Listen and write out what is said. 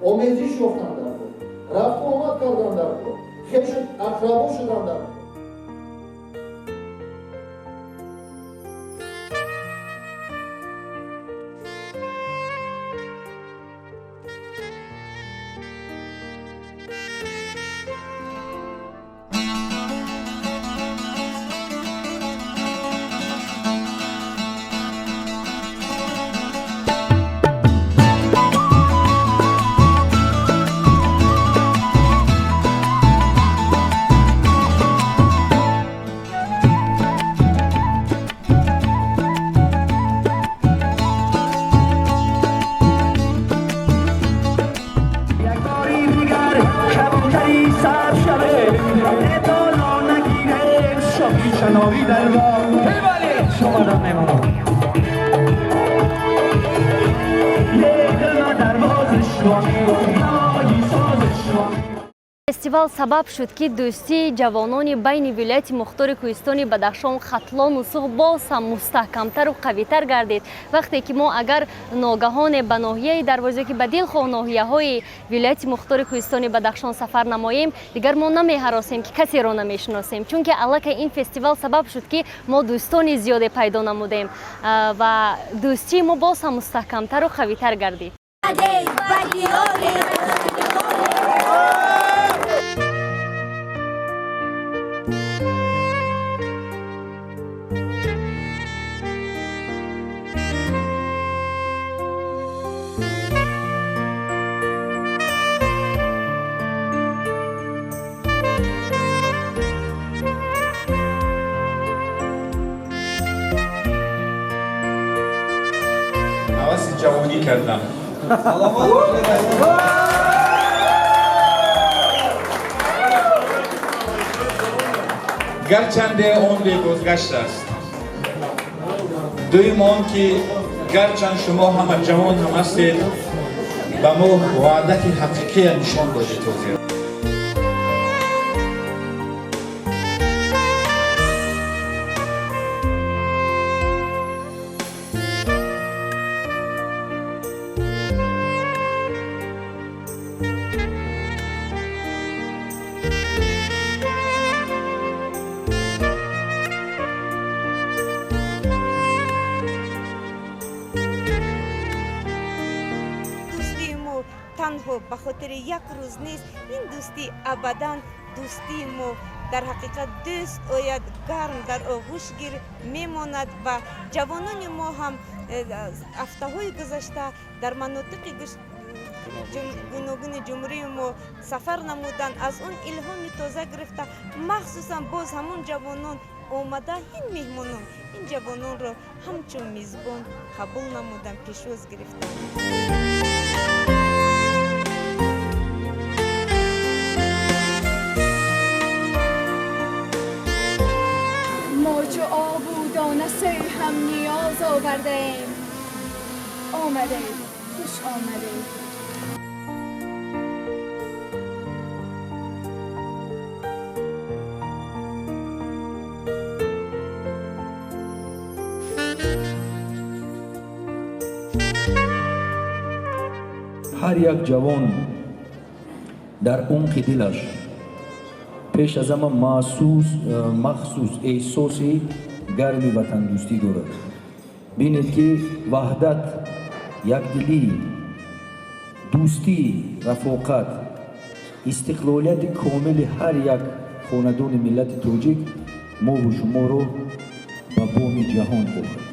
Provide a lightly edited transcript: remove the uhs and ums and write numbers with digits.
آمیزش یافتن در خود، رفت و آمد کردن در خود، خیش اقربا شدن در خود. شناوی در با شما را میمانم یک دل دروازش هوایی سازش. фестивал сабаб шуд ки дӯстии ҷавонони байни вилояти мухтори кӯҳистони бадахшон хатлону суғ боз ҳам мустаҳкамтару қавитар гардид. вақте ки мо агар ногаҳоне ба ноҳияи дарвозе ки ба дилхоҳ ноҳияҳои вилояти мухтори кӯҳистони бадахшон сафар намоем, дигар мо намеҳаросем ки касеро намешиносем, чунки аллакай ин фестивал сабаб шуд ки мо дӯстони зиёде пайдо намудем ва дӯстии мо боз ҳам мустаҳкамтару қавитар гардид. جوانی کردم. گرچند عمری گذشته است. دویم آن که گرچند شما همه جوان هم هستید به ما وعدت حقیقی نشان دادید توضیح. تنها به خاطر یک روز نیست، این دوستی ابدا دوستی ما در حقیقت دوست آید گرم در آغوش گیر میماند و جوانان ما هم هفته های گذشته در مناطق گوناگون جمهوری ما سفر نمودن، از اون الهام تازه گرفته، مخصوصا باز همون جوانان آمده این مهمانان این جوانان را همچون میزبان قبول نمودن، پیشواز گرفتن. چو آبودانه سیل هم نیاز آوردیم، آمده خوش آمده. هر یک جوان در عمق دلش پیش از همه مخصوص احساسی گرمی وطن دوستی دارد. بینید که وحدت، یکدلی، دوستی، رفاقت، استقلالیت کامل هر یک خاندان ملت تاجیک ما و شما رو به بام جهان برد.